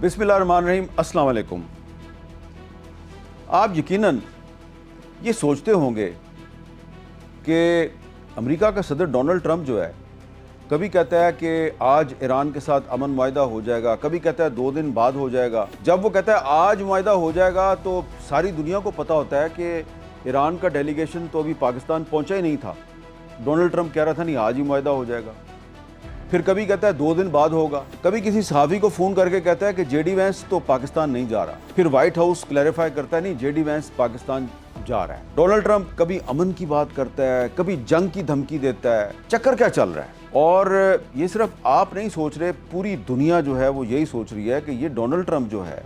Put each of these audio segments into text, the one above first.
बिस्मिल्लाहिर्रहमानिर्रहीम, अस्सलाम वालेकुम। आप यकीनन ये सोचते होंगे कि अमेरिका का सदर डोनाल्ड ट्रंप जो है, कभी कहता है कि आज ईरान के साथ अमन मुआहिदा हो जाएगा, कभी कहता है 2 दिन बाद हो जाएगा। जब वो कहता है आज मुआहिदा हो जाएगा तो सारी दुनिया को पता होता है कि ईरान का डेलीगेशन तो अभी पाकिस्तान पहुंचा ही नहीं था। डोनाल्ड ट्रंप कह रहा था नहीं आज ही मुआहिदा हो जाएगा। फिर कभी कहता है 2 दिन बाद होगा, कभी किसी सहाफ़ी को फ़ोन करके कहता है कि जेडी वैंस तो पाकिस्तान नहीं जा रहा। फिर व्हाइट हाउस क्लैरिफाई करता है नहीं जेडी वैंस पाकिस्तान जा रहा है। डोनाल्ड ट्रंप कभी अमन की बात करता है, कभी जंग की धमकी देता है। चक्कर क्या चल रहा है? और ये सिर्फ आप नहीं सोच रहे, पूरी दुनिया जो है वो यही सोच रही है कि ये डोनाल्ड ट्रंप जो है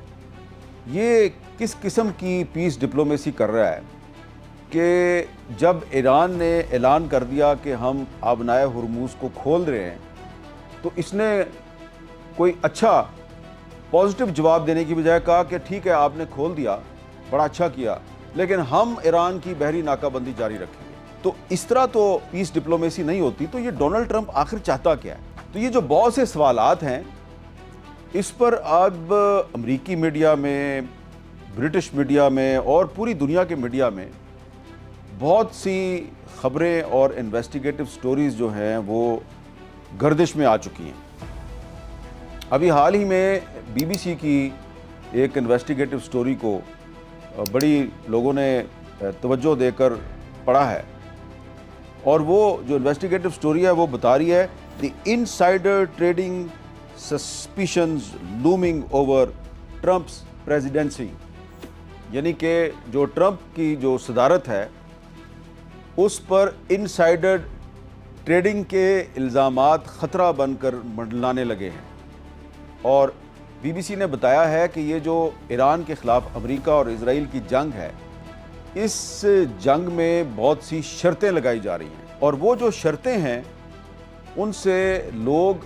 ये किस किस्म की पीस डिप्लोमेसी कर रहा है कि जब ईरान ने ऐलान कर दिया कि हम आबनाए हुरमुज़ को खोल रहे हैं तो इसने कोई अच्छा पॉजिटिव जवाब देने की बजाय कहा कि ठीक है आपने खोल दिया, बड़ा अच्छा किया, लेकिन हम ईरान की बहरी नाकाबंदी जारी रखेंगे। तो इस तरह तो पीस डिप्लोमेसी नहीं होती। तो ये डोनाल्ड ट्रंप आखिर चाहता क्या है? तो ये जो बहुत से सवालात हैं इस पर अब अमेरिकी मीडिया में, ब्रिटिश मीडिया में और पूरी दुनिया के मीडिया में बहुत सी खबरें और इन्वेस्टिगेटिव स्टोरीज़ जो हैं वो गर्दिश में आ चुकी हैं। अभी हाल ही में बीबीसी की एक इन्वेस्टिगेटिव स्टोरी को बड़ी लोगों ने तवज्जो देकर पढ़ा है और वो जो इन्वेस्टिगेटिव स्टोरी है वो बता रही है the insider trading suspicions looming over Trump's presidency, यानी कि जो ट्रंप की जो सदारत है उस पर इनसाइडर ट्रेडिंग के इल्ज़ामात ख़तरा बनकर मंडलाने लगे हैं। और बीबीसी ने बताया है कि ये जो ईरान के ख़िलाफ़ अमेरिका और इजराइल की जंग है, इस जंग में बहुत सी शर्तें लगाई जा रही हैं और वो जो शर्तें हैं उनसे लोग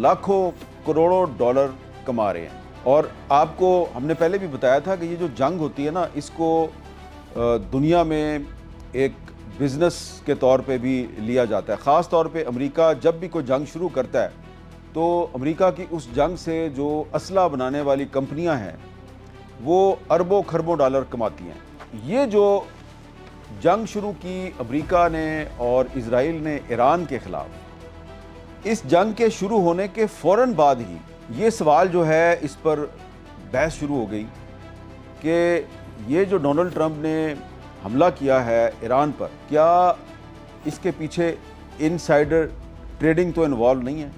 लाखों करोड़ों डॉलर कमा रहे हैं। और आपको हमने पहले भी बताया था कि ये जो जंग होती है ना, इसको दुनिया में एक बिज़नेस के तौर पे भी लिया जाता है। ख़ास तौर पे अमेरिका जब भी कोई जंग शुरू करता है तो अमेरिका की उस जंग से जो असला बनाने वाली कंपनियां हैं वो अरबों खरबों डॉलर कमाती हैं। ये जो जंग शुरू की अमेरिका ने और इजराइल ने ईरान के ख़िलाफ़, इस जंग के शुरू होने के फ़ौरन बाद ही ये सवाल जो है इस पर बहस शुरू हो गई कि ये जो डोनाल्ड ट्रंप ने हमला किया है ईरान पर, क्या इसके पीछे इनसाइडर ट्रेडिंग तो इन्वॉल्व नहीं है?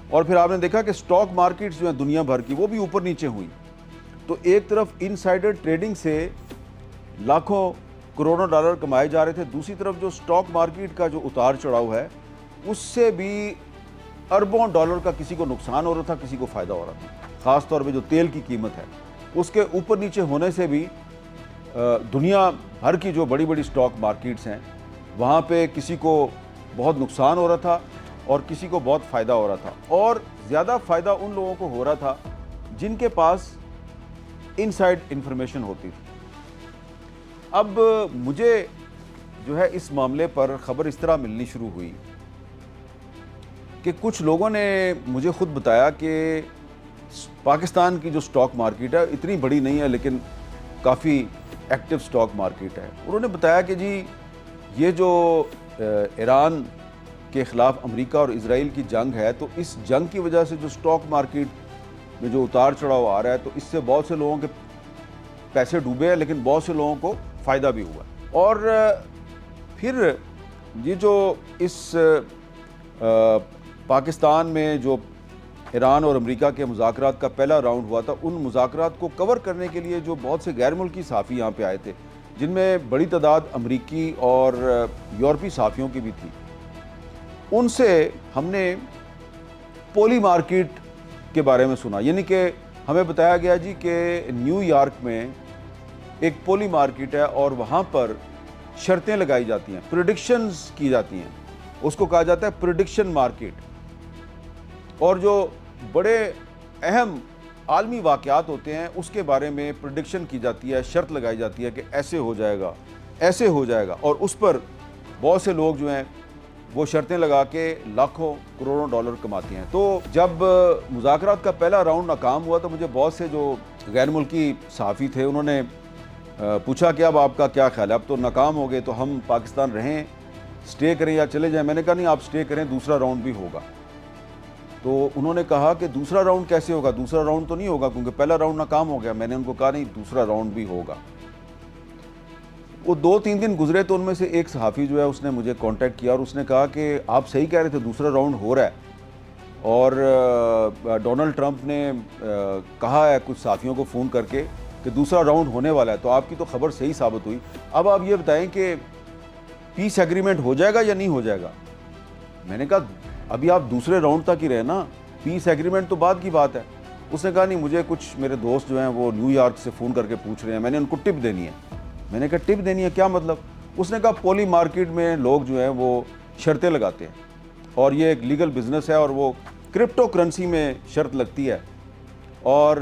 और फिर आपने देखा कि स्टॉक मार्केट्स जो हैं दुनिया भर की वो भी ऊपर नीचे हुई। तो एक तरफ इनसाइडर ट्रेडिंग से लाखों करोड़ों डॉलर कमाए जा रहे थे, दूसरी तरफ जो स्टॉक मार्केट का जो उतार चढ़ाव है उससे भी अरबों डॉलर का किसी को नुकसान हो रहा था, किसी को फ़ायदा हो रहा था। ख़ास तौर पे जो तेल की कीमत है उसके ऊपर नीचे होने से भी दुनिया भर की जो बड़ी बड़ी स्टॉक मार्केट्स हैं वहाँ पे किसी को बहुत नुकसान हो रहा था और किसी को बहुत फ़ायदा हो रहा था। और ज़्यादा फ़ायदा उन लोगों को हो रहा था जिनके पास इनसाइड इंफॉर्मेशन होती थी। अब मुझे जो है इस मामले पर ख़बर इस तरह मिलनी शुरू हुई कि कुछ लोगों ने मुझे ख़ुद बताया कि पाकिस्तान की जो स्टॉक मार्केट है इतनी बड़ी नहीं है लेकिन काफ़ी एक्टिव स्टॉक मार्केट है। उन्होंने बताया कि जी ये जो ईरान के ख़िलाफ़ अमेरिका और इजराइल की जंग है तो इस जंग की वजह से जो स्टॉक मार्केट में जो उतार चढ़ाव आ रहा है तो इससे बहुत से लोगों के पैसे डूबे हैं लेकिन बहुत से लोगों को फ़ायदा भी हुआ। और फिर ये जो इस पाकिस्तान में जो ईरान और अमेरिका के मुज़ाकरात का पहला राउंड हुआ था, उन मुज़ाकरात को कवर करने के लिए जो बहुत से गैर मुल्की सहाफ़ी यहाँ पे आए थे, जिनमें बड़ी तादाद अमेरिकी और यूरोपीय सहाफ़ियों की भी थी, उनसे हमने पोली मार्केट के बारे में सुना। यानी कि हमें बताया गया जी कि न्यूयॉर्क में एक पोली मार्केट है और वहाँ पर शर्तें लगाई जाती हैं, प्रेडिक्शंस की जाती हैं, उसको कहा जाता है प्रेडिक्शन मार्केट। और जो बड़े अहम आलमी वाक़यात होते हैं उसके बारे में प्रेडिक्शन की जाती है, शर्त लगाई जाती है कि ऐसे हो जाएगा, ऐसे हो जाएगा। और उस पर बहुत से लोग जो हैं وہ شرطیں لگا کے لاکھوں کروڑوں ڈالر کماتی ہیں۔ تو جب مذاکرات کا پہلا راؤنڈ ناکام ہوا تو مجھے بہت سے جو غیر ملکی صحافی تھے انہوں نے پوچھا کہ اب آپ کا کیا خیال ہے، اب تو ناکام ہو گئے تو ہم پاکستان رہیں، سٹے کریں یا چلے جائیں؟ میں نے کہا نہیں، آپ سٹے کریں، دوسرا راؤنڈ بھی ہوگا۔ تو انہوں نے کہا کہ دوسرا راؤنڈ کیسے ہوگا؟ دوسرا راؤنڈ تو نہیں ہوگا کیونکہ پہلا راؤنڈ ناکام ہو گیا۔ میں نے ان کو کہا نہیں، دوسرا راؤنڈ بھی ہوگا۔ وہ 2-3 دن گزرے تو ان میں سے ایک صحافی جو ہے اس نے مجھے کانٹیکٹ کیا اور اس نے کہا کہ آپ صحیح کہہ رہے تھے، دوسرا راؤنڈ ہو رہا ہے، اور ڈونلڈ ٹرمپ نے کہا ہے کچھ صحافیوں کو فون کر کے کہ دوسرا راؤنڈ ہونے والا ہے، تو آپ کی تو خبر صحیح ثابت ہوئی۔ اب آپ یہ بتائیں کہ پیس ایگریمنٹ ہو جائے گا یا نہیں ہو جائے گا؟ میں نے کہا ابھی آپ دوسرے راؤنڈ تک ہی رہے نا، پیس ایگریمنٹ تو بعد کی بات ہے۔ اس نے کہا نہیں، مجھے کچھ میرے دوست جو ہیں وہ نیو یارک سے فون کر کے پوچھ رہے ہیں، میں نے ان کو ٹپ دینی ہے۔ میں نے کہا ٹپ دینی ہے، کیا مطلب؟ اس نے کہا پولی مارکیٹ میں لوگ جو ہیں وہ شرطیں لگاتے ہیں اور یہ ایک لیگل بزنس ہے اور وہ کرپٹو کرنسی میں شرط لگتی ہے، اور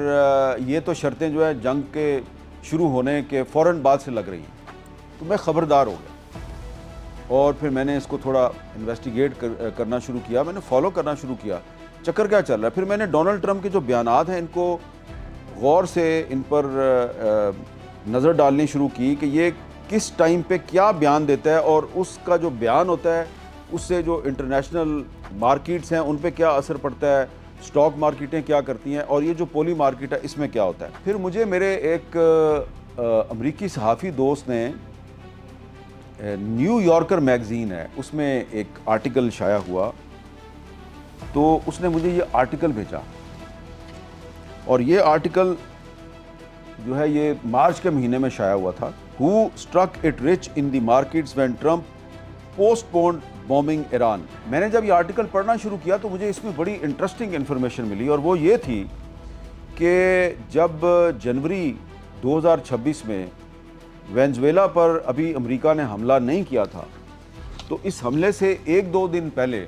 یہ تو شرطیں جو ہیں جنگ کے شروع ہونے کے فوراً بعد سے لگ رہی ہیں۔ تو میں خبردار ہو گیا اور پھر میں نے اس کو تھوڑا انویسٹیگیٹ کرنا شروع کیا، میں نے فالو کرنا شروع کیا چکر کیا چل رہا ہے۔ پھر میں نے ڈونلڈ ٹرمپ کے جو بیانات ہیں ان کو غور سے ان پر نظر ڈالنی شروع کی کہ یہ کس ٹائم پہ کیا بیان دیتا ہے اور اس کا جو بیان ہوتا ہے اس سے جو انٹرنیشنل مارکیٹس ہیں ان پہ کیا اثر پڑتا ہے، سٹاک مارکیٹیں کیا کرتی ہیں، اور یہ جو پولی مارکیٹ ہے اس میں کیا ہوتا ہے۔ پھر مجھے میرے ایک امریکی صحافی دوست نے، نیو یارکر میگزین ہے، اس میں ایک آرٹیکل شائع ہوا، تو اس نے مجھے یہ آرٹیکل بھیجا، اور یہ آرٹیکل جو ہے یہ مارچ کے مہینے میں شائع ہوا تھا۔ Who struck it rich in the markets when Trump postponed bombing Iran۔ میں نے جب یہ آرٹیکل پڑھنا شروع کیا تو مجھے اس میں بڑی انٹرسٹنگ انفارمیشن ملی، اور وہ یہ تھی کہ جب جنوری 2026 میں وینزویلا پر ابھی امریکہ نے حملہ نہیں کیا تھا، تو اس حملے سے 1-2 دن پہلے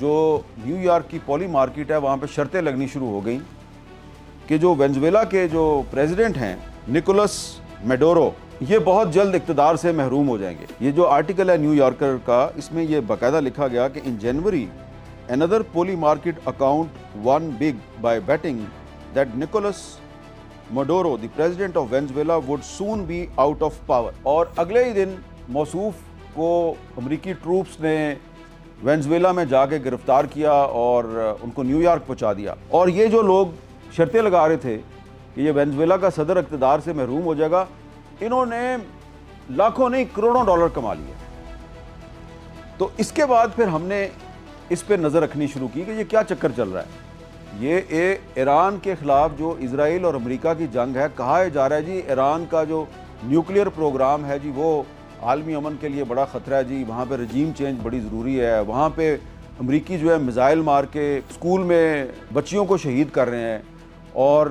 جو نیو یارک کی پولی مارکیٹ ہے وہاں پہ شرطیں لگنی شروع ہو گئیں کہ جو وینزویلا کے جو پریزیڈنٹ ہیں نکولس میڈورو، یہ بہت جلد اقتدار سے محروم ہو جائیں گے۔ یہ جو آرٹیکل ہے نیو یارکر کا، اس میں یہ باقاعدہ لکھا گیا کہ ان جنوری another poly market account won big by betting that Nicolas Maduro, the president of Venezuela, would soon be out of power۔ اور اگلے ہی دن موصوف کو امریکی ٹروپس نے وینزویلا میں جا کے گرفتار کیا اور ان کو نیو یارک پہنچا دیا۔ اور یہ جو لوگ شرطیں لگا رہے تھے کہ یہ وینزویلا کا صدر اقتدار سے محروم ہو جائے گا، انہوں نے لاکھوں نہیں کروڑوں ڈالر کما لیے۔ تو اس کے بعد پھر ہم نے اس پہ نظر رکھنی شروع کی کہ یہ کیا چکر چل رہا ہے۔ یہ ایران کے خلاف جو اسرائیل اور امریکہ کی جنگ ہے، کہا جا رہا ہے جی ایران کا جو نیوکلیئر پروگرام ہے جی وہ عالمی امن کے لیے بڑا خطرہ ہے جی، وہاں پہ رجیم چینج بڑی ضروری ہے، وہاں پہ امریکی جو ہے میزائل مار کے اسکول میں بچیوں کو شہید کر رہے ہیں، اور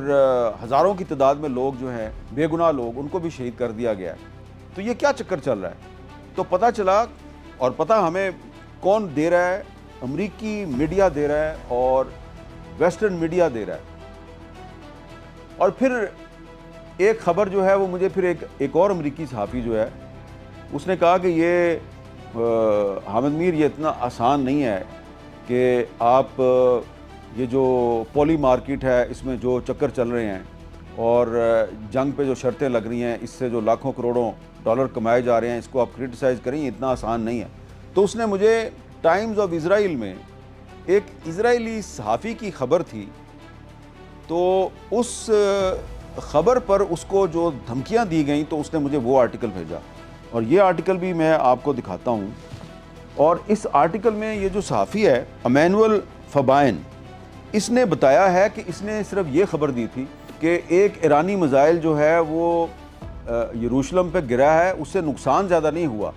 ہزاروں کی تعداد میں لوگ جو ہیں بے گناہ لوگ ان کو بھی شہید کر دیا گیا ہے۔ تو یہ کیا چکر چل رہا ہے؟ تو پتہ چلا، اور پتہ ہمیں کون دے رہا ہے، امریکی میڈیا دے رہا ہے اور ویسٹرن میڈیا دے رہا ہے۔ اور پھر ایک خبر جو ہے وہ مجھے پھر ایک اور امریکی صحافی جو ہے اس نے کہا کہ یہ حامد میر، یہ اتنا آسان نہیں ہے کہ آپ یہ جو پولی مارکیٹ ہے اس میں جو چکر چل رہے ہیں اور جنگ پہ جو شرطیں لگ رہی ہیں، اس سے جو لاکھوں کروڑوں ڈالر کمائے جا رہے ہیں، اس کو آپ کرٹیسائز کریں، یہ اتنا آسان نہیں ہے۔ تو اس نے مجھے ٹائمز آف اسرائیل میں ایک اسرائیلی صحافی کی خبر تھی، تو اس خبر پر اس کو جو دھمکیاں دی گئیں تو اس نے مجھے وہ آرٹیکل بھیجا، اور یہ آرٹیکل بھی میں آپ کو دکھاتا ہوں۔ اور اس آرٹیکل میں یہ جو صحافی ہے ایمینول فبائن، اس نے بتایا ہے کہ اس نے صرف یہ خبر دی تھی کہ ایک ایرانی میزائل جو ہے وہ یروشلم پہ گرا ہے، اس سے نقصان زیادہ نہیں ہوا،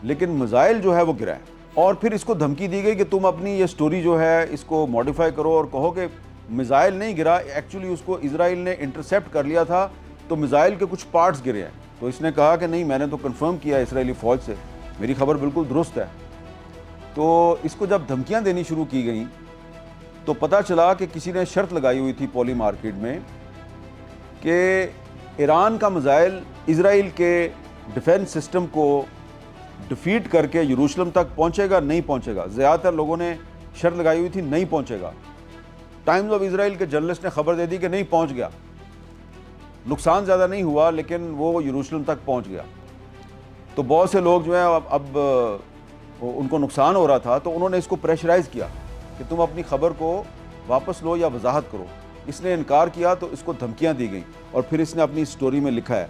لیکن میزائل جو ہے وہ گرا ہے۔ اور پھر اس کو دھمکی دی گئی کہ تم اپنی یہ سٹوری جو ہے اس کو ماڈیفائی کرو اور کہو کہ میزائل نہیں گرا، ایکچولی اس کو اسرائیل نے انٹرسیپٹ کر لیا تھا تو میزائل کے کچھ پارٹس گرے ہیں۔ تو اس نے کہا کہ نہیں، میں نے تو کنفرم کیا اسرائیلی فوج سے، میری خبر بالکل درست ہے۔ تو اس کو جب دھمکیاں دینی شروع کی گئیں تو پتہ چلا کہ کسی نے شرط لگائی ہوئی تھی پولی مارکیٹ میں کہ ایران کا میزائل اسرائیل کے ڈیفنس سسٹم کو डिफीट करके यरूशलेम तक पहुंचेगा, नहीं पहुंचेगा। ज़्यादातर लोगों ने शर्त लगाई हुई थी नहीं पहुंचेगा। टाइम्स ऑफ इजराइल के जर्नलिस्ट ने खबर दे दी कि नहीं पहुंच गया। नुकसान ज़्यादा नहीं हुआ लेकिन वो यरूशलेम तक पहुंच गया। तो बहुत से लोग जो है अब उनको नुकसान हो रहा था, तो उन्होंने इसको प्रेशराइज़ किया कि तुम अपनी खबर को वापस लो या वजाहत करो। इसने इनकार किया तो इसको धमकियां दी गई और फिर इसने अपनी स्टोरी में लिखा है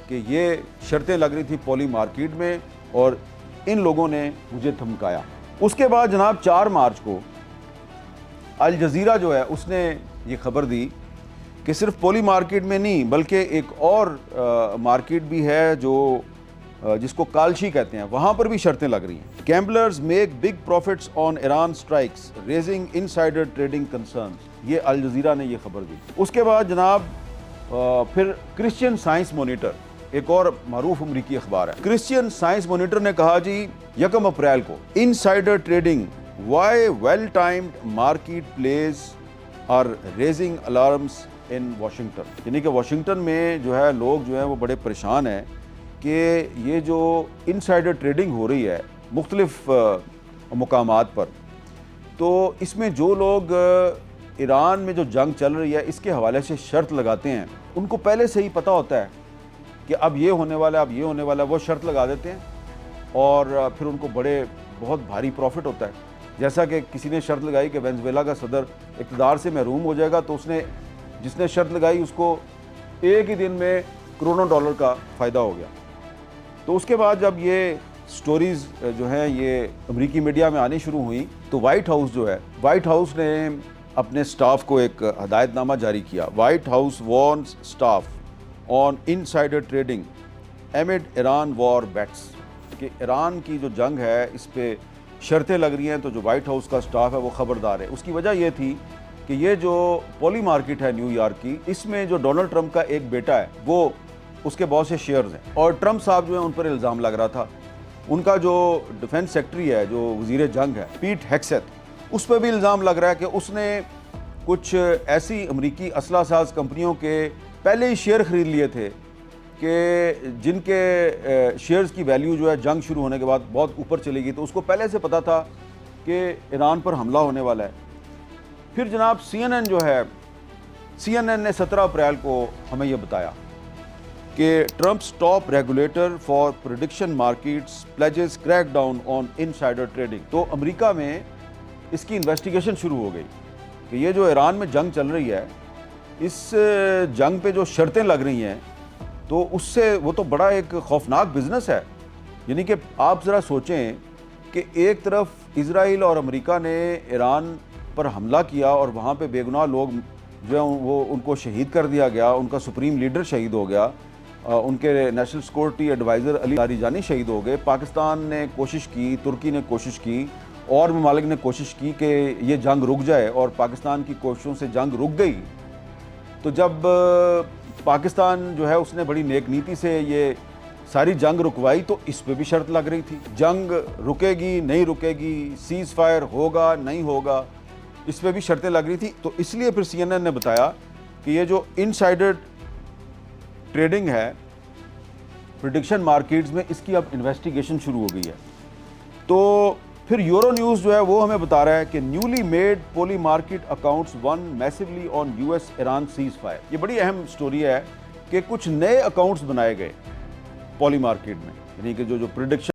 कि ये शर्तें लग रही थी पॉली मार्केट में और इन लोगों ने मुझे धमकाया। उसके बाद जनाब 4 मार्च को अल जज़ीरा जो है उसने ये खबर दी कि सिर्फ पॉली मार्केट में नहीं बल्कि एक और मार्केट भी है जो जिसको कालशी कहते हैं, वहाँ पर भी शर्तें लग रही हैं। Gamblers make big profits on Iran strikes raising insider trading concerns, ये अल जज़ीरा ने ये खबर दी। उसके बाद जनाब फिर क्रिश्चियन साइंस मॉनिटर, एक और मारूफ अमरीकी अखबार है, क्रिश्चियन साइंस मॉनिटर ने कहा जी 1 अप्रैल को insider trading why well timed market place are raising alarms in Washington, यानी कि वाशिंगटन में जो है लोग जो है वो बड़े परेशान हैं कि ये जो इनसाइडर ट्रेडिंग हो रही है मुख्तलिफ मुकामात पर, तो इसमें जो लोग ईरान में जो जंग चल रही है इसके हवाले से शर्त लगाते हैं, उनको पहले से ही पता होता है कि अब ये होने वाला है, अब ये होने वाला है, वो शर्त लगा देते हैं और फिर उनको बहुत भारी प्रॉफिट होता है। जैसा कि किसी ने शर्त लगाई कि वेनेजुएला का सदर इक़्तिदार से महरूम हो जाएगा, तो जिसने शर्त लगाई उसको एक ही दिन में करोड़ों डॉलर का फ़ायदा हो गया। तो उसके बाद जब ये स्टोरीज़ जो हैं ये अमेरिकी मीडिया में आनी शुरू हुई, तो वाइट हाउस ने अपने स्टाफ को एक हदायतनामा जारी किया। White House warns staff on insider trading amid Iran war bets, कि ईरान की जो जंग है इस पे शर्तें लग रही हैं, तो जो वाइट हाउस का स्टाफ है वो ख़बरदार है। उसकी वजह ये थी कि ये जो पॉली मार्केट है न्यूयॉर्क की, इसमें जो डोनाल्ड ट्रंप का एक बेटा है वो उसके बहुत से शेयर्स हैं और ट्रंप साहब जो है उन पर इल्ज़ाम लग रहा था। उनका जो डिफेंस सेक्रेटरी है, जो वज़ीर जंग है, पीट हेग्सेथ, उस पर भी इल्ज़ाम लग रहा है कि उसने कुछ ऐसी अमरीकी असला साज कंपनियों के पहले ही शेयर ख़रीद लिए थे कि जिनके शेयर्स की वैल्यू जो है जंग शुरू होने के बाद बहुत ऊपर चली गई, तो उसको पहले से पता था कि ईरान पर हमला होने वाला है। फिर जनाब CNN ने 17 अप्रैल को हमें यह बताया कि Trump's top regulator for prediction markets pledges crack down on insider trading. तो अमेरिका में इसकी इन्वेस्टिगेशन शुरू हो गई कि ये जो ईरान में जंग चल रही है, इस जंग पे जो शर्तें लग रही हैं, तो उससे वो तो बड़ा एक खौफनाक बिजनेस है। यानी कि आप ज़रा सोचें कि एक तरफ इजराइल और अमेरिका ने ईरान पर हमला किया और वहाँ पे बेगुनाह लोग जो है वो उनको शहीद कर दिया गया, उनका सुप्रीम लीडर शहीद हो गया, उनके national security adviser Ali Larijani शहीद हो गए। पाकिस्तान ने कोशिश की, तुर्की ने कोशिश की और ममालिक ने कोशिश की कि ये जंग रुक जाए और पाकिस्तान की कोशिशों से जंग रुक गई। तो जब पाकिस्तान जो है उसने बड़ी नेक नीति से ये सारी जंग रुकवाई, तो इस पे भी शर्त लग रही थी, जंग रुकेगी नहीं रुकेगी, सीज़ फायर होगा नहीं होगा, इस पे भी शर्तें लग रही थी। तो इसलिए फिर CNN ने बताया कि ये जो इनसाइडर ट्रेडिंग है प्रेडिक्शन मार्केट्स में, इसकी अब इन्वेस्टिगेशन शुरू हो गई है। तो फिर यूरो न्यूज़ जो है वो हमें बता रहा है कि newly made poly market accounts one massively on US Iran cease fire. ये बड़ी अहम स्टोरी है कि कुछ नए अकाउंट्स बनाए गए पॉली मार्केट में, यानी कि जो प्रेडिक्शन